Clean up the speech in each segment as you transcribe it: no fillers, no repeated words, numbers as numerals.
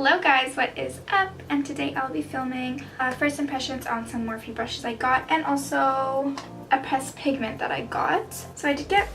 Hello guys, what is up? And today I'll be filming first impressions on some Morphe brushes I got and also a pressed pigment that I got. So I did get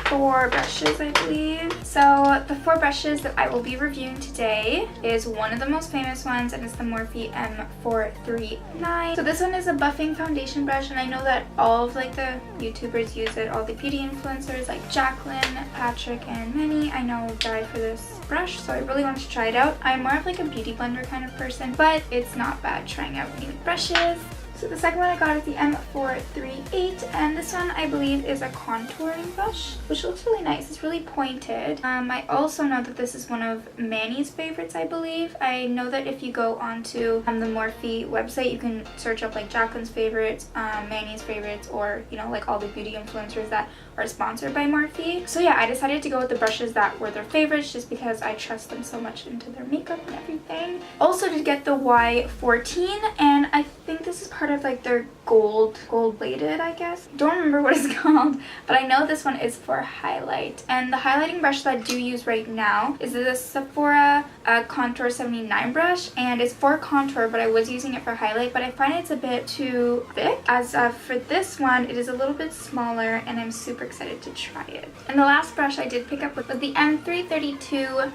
4 brushes, I believe. So the 4 brushes that I will be reviewing today is one of the most famous ones, and it's the Morphe M439. So this one is a buffing foundation brush, and I know that all of like the YouTubers use it, all the beauty influencers like Jacqueline, Patrick, and many I know die for this brush, so I really wanted to try it out. I'm more of like a beauty blender kind of person, but it's not bad trying out new brushes. So the second one I got is the M438, and this one I believe is a contouring brush, which looks really nice. It's really pointed. I also know that this is one of Manny's favorites, I believe. I know that if you go onto the Morphe website, you can search up like Jacqueline's favorites, Manny's favorites, or you know, like all the beauty influencers that are sponsored by Morphe. So yeah, I decided to go with the brushes that were their favorites just because I trust them so much into their makeup and everything. Also did get the Y14, and I think this is part of like their gold bladed, I guess. Don't remember what it's called, but I know this one is for highlight. And the highlighting brush that I do use right now is the Sephora Contour 79 brush, and it's for contour, but I was using it for highlight, but I find it's a bit too thick. As for this one, it is a little bit smaller, and I'm super excited to try it. And the last brush I did pick up was the M332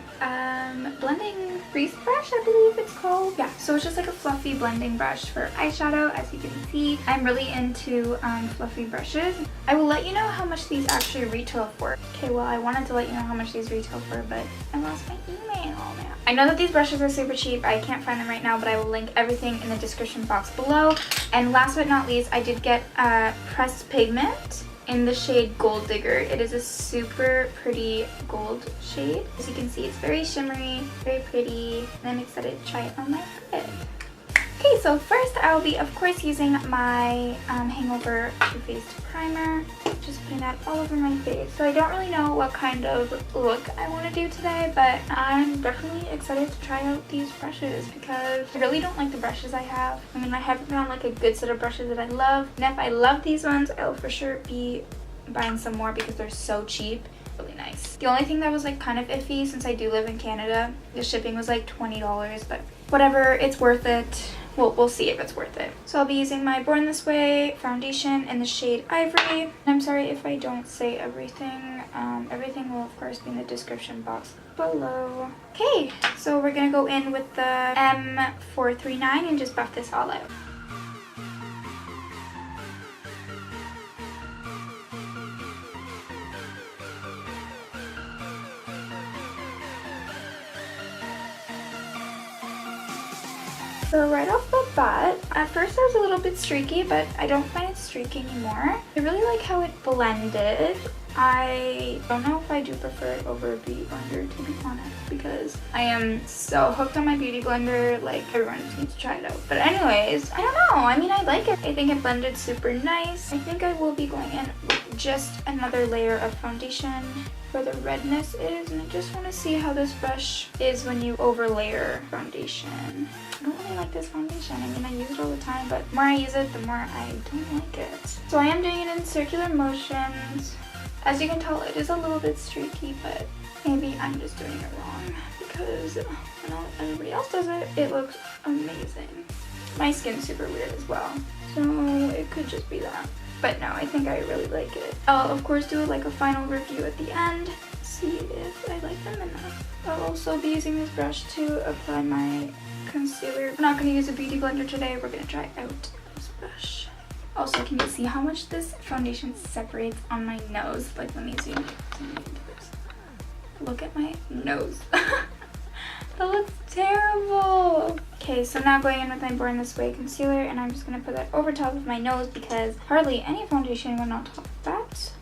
blending crease brush, I believe it's called. Yeah, so it's just like a fluffy blending brush for eyeshadow. As you can see, I'm really into fluffy brushes. I will let you know how much these actually retail for. Okay, well, I wanted to let you know how much these retail for, but I lost my email now. I know that these brushes are super cheap. I can't find them right now, but I will link everything in the description box below. And last but not least, I did get pressed pigment in the shade Gold Digger. It is a super pretty gold shade. As you can see, it's very shimmery, very pretty, and I'm excited to try it on my lid. Okay, so first I will be, of course, using my Hangover Too Faced primer. Just putting that all over my face. So I don't really know what kind of look I want to do today, but I'm definitely excited to try out these brushes because I really don't like the brushes I have. I mean, I haven't found like a good set of brushes that I love. And if I love these ones, I'll for sure be buying some more because they're so cheap. Really nice. The only thing that was like kind of iffy, since I do live in Canada, the shipping was like $20, but whatever, it's worth it. Well, we'll see if it's worth it. So I'll be using my Born This Way foundation in the shade Ivory. I'm sorry if I don't say everything. Everything will of course be in the description box below. Okay, so we're gonna go in with the M439 and just buff this all out. So right off the bat, at first I was a little bit streaky, but I don't find it streaky anymore. I really like how it blended. I don't know if I do prefer it over a beauty blender, to be honest, because I am so hooked on my beauty blender. Like, everyone just needs to try it out. But anyways, I don't know. I mean, I like it. I think it blended super nice. I think I will be going in with just another layer of foundation where the redness is, and I just want to see how this brush is when you overlayer foundation. I don't really like this foundation. I mean, I use it all the time, but the more I use it, the more I don't like it. So I am doing it in circular motions. As you can tell, it is a little bit streaky, but maybe I'm just doing it wrong because when everybody else does it, it looks amazing. My skin's super weird as well, so it could just be that. But no, I think I really like it. I'll of course do like a final review at the end, see if I like them enough. I'll also be using this brush to apply my concealer. We're not going to use a beauty blender today. We're going to try out this brush. Also, can you see how much this foundation separates on my nose? Like, let me zoom into this. Look at my nose. That looks terrible. Okay, so now going in with my Born This Way concealer, and I'm just going to put that over top of my nose because hardly any foundation went on top of that.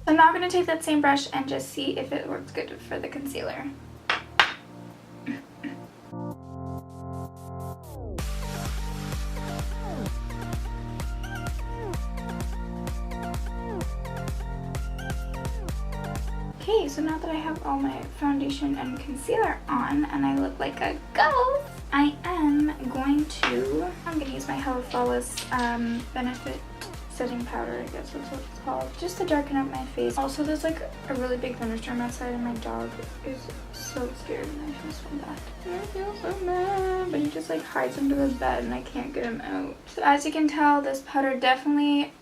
I'm now going to take that same brush and just see if it works good for the concealer. Okay, so now that I have all my foundation and concealer on and I look like a ghost, I'm going to use my Hello Flawless Benefit setting powder, I guess that's what it's called, just to darken up my face. Also, there's like a really big thunderstorm outside and my dog is so scared and I feel so bad. I feel so bad, but he just like hides under the bed and I can't get him out. So as you can tell, this powder definitely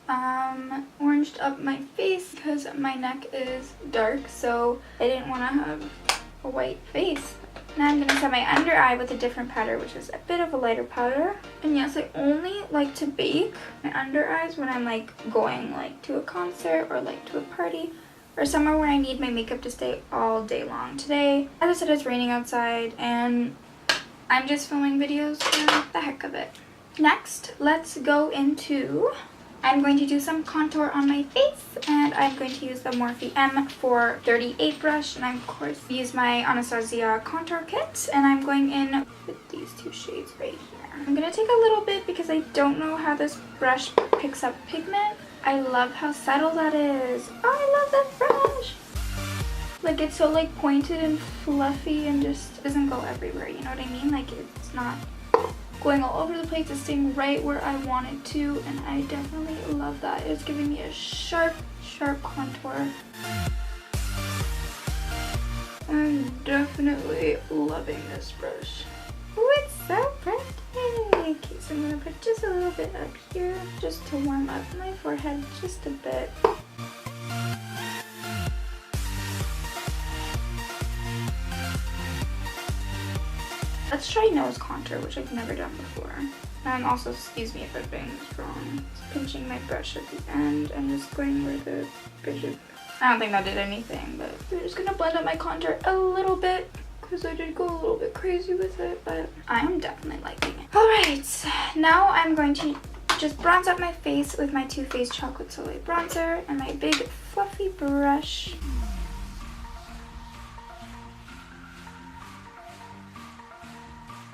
oranged up my face because my neck is dark, so I didn't want to have a white face. Now I'm going to set my under eye with a different powder, which is a bit of a lighter powder. And yes, I only like to bake my under eyes when I'm like going like to a concert or like to a party or somewhere where I need my makeup to stay all day long. Today, as I said, it's raining outside and I'm just filming videos for the heck of it. Next, let's go into... I'm going to do some contour on my face, and I'm going to use the Morphe M438 brush, and I of course use my Anastasia contour kit, and I'm going in with these two shades right here. I'm going to take a little bit because I don't know how this brush picks up pigment. I love how subtle that is. Oh, I love that brush! Like, it's so like pointed and fluffy and just doesn't go everywhere, you know what I mean? Like, it's not going all over the place, it's staying right where I want it to, and I definitely love that. It's giving me a sharp contour. I'm definitely loving this brush. Oh, it's so pretty. Okay, so I'm gonna put just a little bit up here just to warm up my forehead just a bit. Let's try nose contour, which I've never done before. And also, excuse me if I'm doing this wrong. Just pinching my brush at the end and just going where the brush is. I don't think that did anything, but I'm just gonna blend up my contour a little bit because I did go a little bit crazy with it, but I'm definitely liking it. Alright, now I'm going to just bronze up my face with my Too Faced Chocolate Soleil bronzer and my big fluffy brush.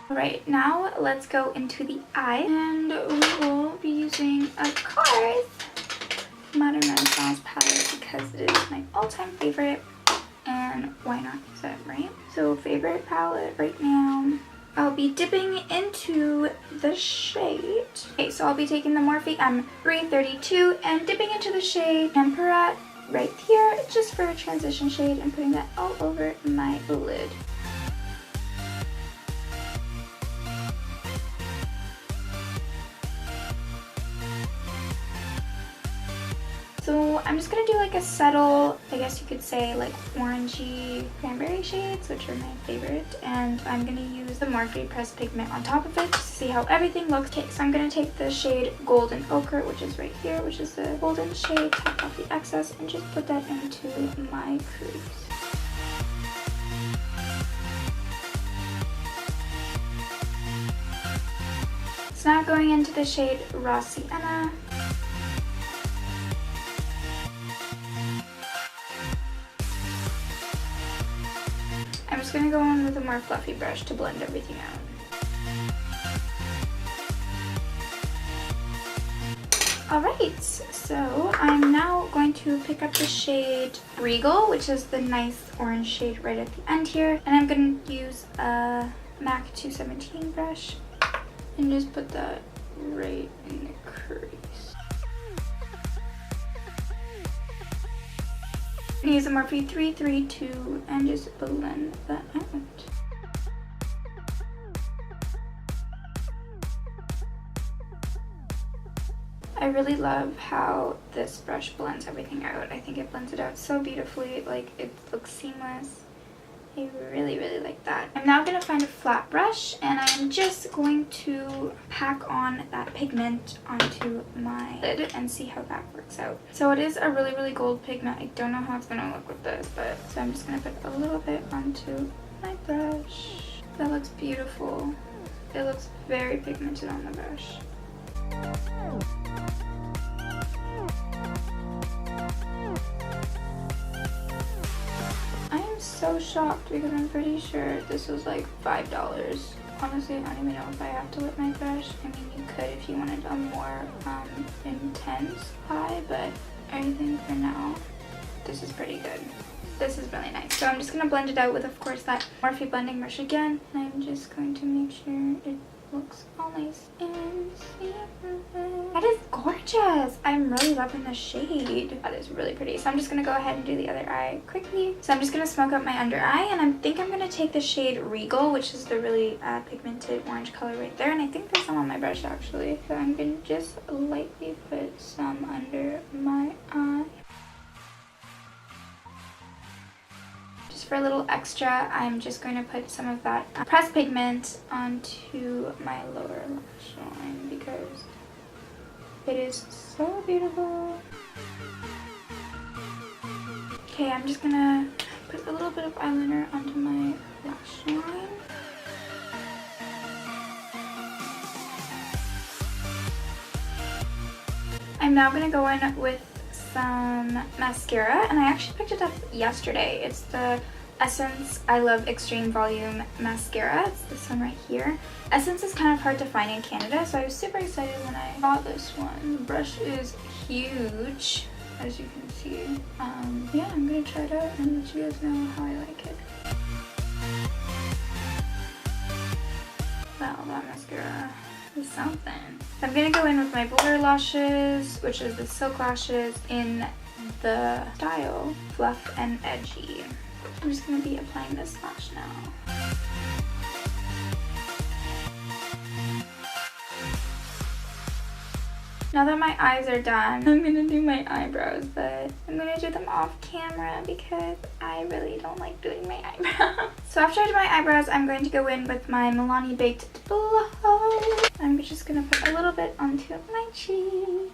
Alright, now let's go into the eye, and we will be using, of course, Modern Renaissance palette because it is my all-time favorite, and why not use it, right? So favorite palette right now, I'll be dipping into the shade. Okay, so I'll be taking the Morphe M332 and dipping into the shade Tempera right here, just for a transition shade, and putting that all over my lid. So I'm just going to do like a subtle, I guess you could say like orangey cranberry shades, which are my favorite. And I'm going to use the Morphe pressed pigment on top of it to see how everything looks. Okay, so I'm going to take the shade Golden Ochre, which is right here, which is the golden shade, tap off the excess, and just put that into my crease. So now going into the shade Raw Sienna. I'm just going to go in with a more fluffy brush to blend everything out. Alright, so I'm now going to pick up the shade Regal, which is the nice orange shade right at the end here. And I'm going to use a MAC 217 brush and just put that right in the crease. I'm going to use the Morphe 332 and just blend that out. I really love how this brush blends everything out. I think it blends it out so beautifully, like it looks seamless. I really like that. I'm now going to find a flat brush and I'm just going to pack on that pigment onto my lid and see how that works out. So it is a really gold pigment. I don't know how it's going to look with this, but so I'm just going to put a little bit onto my brush. That looks beautiful. It looks very pigmented on the brush. So shocked because I'm pretty sure this was like $5. Honestly, I don't even know if I have to whip my brush. I mean, you could if you wanted a more intense eye, but I think for now, this is pretty good. This is really nice. So I'm just going to blend it out with, of course, that Morphe blending brush again. And I'm just going to make sure it looks all nice and sweet. That is gorgeous. I'm really loving the shade. That is really pretty. So I'm just going to go ahead and do the other eye quickly. So I'm just going to smoke up my under eye, and I think I'm going to take the shade Regal, which is the really pigmented orange color right there. And I think there's some on my brush actually. So I'm going to just lightly put some under my eye. For a little extra, I'm just going to put some of that pressed pigment onto my lower lash line because it is so beautiful. Okay, I'm just gonna put a little bit of eyeliner onto my lash line. I'm now gonna go in with some mascara, and I actually picked it up yesterday. It's the Essence I Love Extreme Volume Mascara. It's this one right here. Essence is kind of hard to find in Canada, so I was super excited when I bought this one. The brush is huge, as you can see. Yeah, I'm gonna try it out and let you guys know how I like it. Wow, that mascara is something. I'm gonna go in with my Boulder lashes, which is the silk lashes in the style Fluff and Edgy. I'm just going to be applying this lash now. Now that my eyes are done, I'm going to do my eyebrows, but I'm going to do them off camera because I really don't like doing my eyebrows. So after I do my eyebrows, I'm going to go in with my Milani Baked Blush. I'm just going to put a little bit onto my cheek.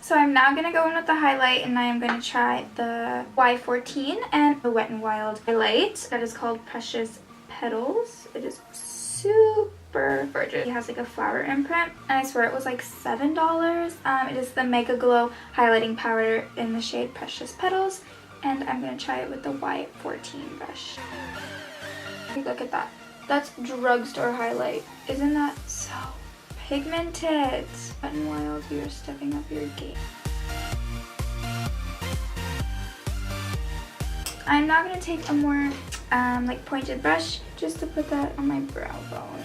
So I'm now going to go in with the highlight, and I am going to try the Y14 and the Wet n Wild highlight that is called Precious Petals. It is super gorgeous. It has like a flower imprint, and I swear it was like $7. It is the Mega Glow highlighting powder in the shade Precious Petals, and I'm going to try it with the Y14 brush. Look at that. That's drugstore highlight. Isn't that so pigmented? Wet n Wild, you're stepping up your game. I'm now going to take a more like pointed brush just to put that on my brow bone.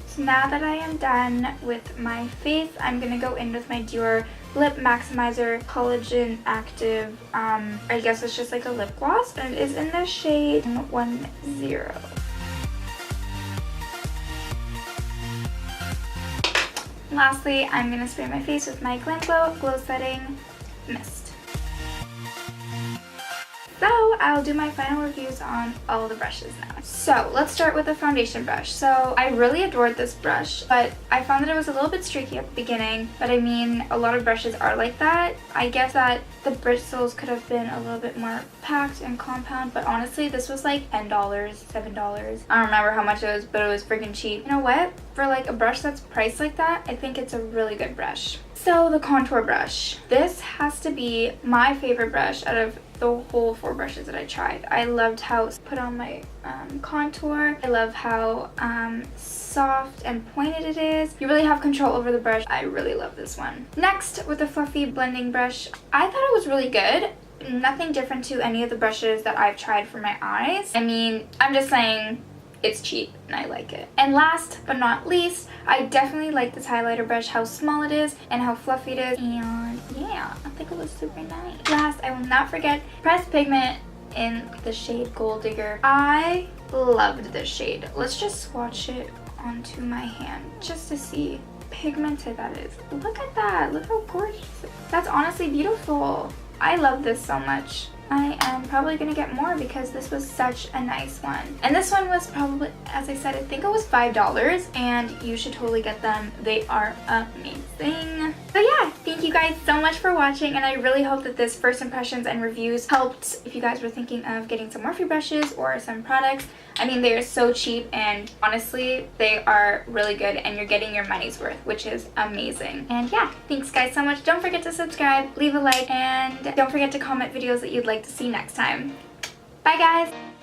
So now that I am done with my face, I'm going to go in with my Dior Lip Maximizer Collagen Active, I guess it's just like a lip gloss, and it is in the shade 10. Lastly, I'm going to spray my face with my Glam Glow Glow Setting Mist. So I'll do my final reviews on all the brushes now. So let's start with the foundation brush. So I really adored this brush, but I found that it was a little bit streaky at the beginning. But I mean, a lot of brushes are like that. I guess that the bristles could have been a little bit more packed and compound, but honestly, this was like $10, $7. I don't remember how much it was, but it was freaking cheap. You know what? For like a brush that's priced like that, I think it's a really good brush. So the contour brush. This has to be my favorite brush out of the whole 4 brushes that I tried. I loved how it put on my contour. I love how soft and pointed it is. You really have control over the brush. I really love this one. Next, with the Fluffy blending brush, I thought it was really good. Nothing different to any of the brushes that I've tried for my eyes. I mean, I'm just saying, it's cheap and I like it. And last but not least, I definitely like this highlighter brush, how small it is and how fluffy it is. And yeah, I think it was super nice. Last, I will not forget pressed pigment in the shade Gold Digger. I loved this shade. Let's just swatch it onto my hand just to see how pigmented that is. Look at that. Look how gorgeous. That's honestly beautiful. I love this so much. I am probably going to get more because this was such a nice one. And this one was probably, as I said, I think it was $5, and you should totally get them. They are amazing. So yeah, thank you guys so much for watching, and I really hope that this first impressions and reviews helped if you guys were thinking of getting some Morphe brushes or some products. I mean, they are so cheap, and honestly, they are really good, and you're getting your money's worth, which is amazing. And yeah, thanks guys so much. Don't forget to subscribe, leave a like, and don't forget to comment videos that you'd like to see next time. Bye guys!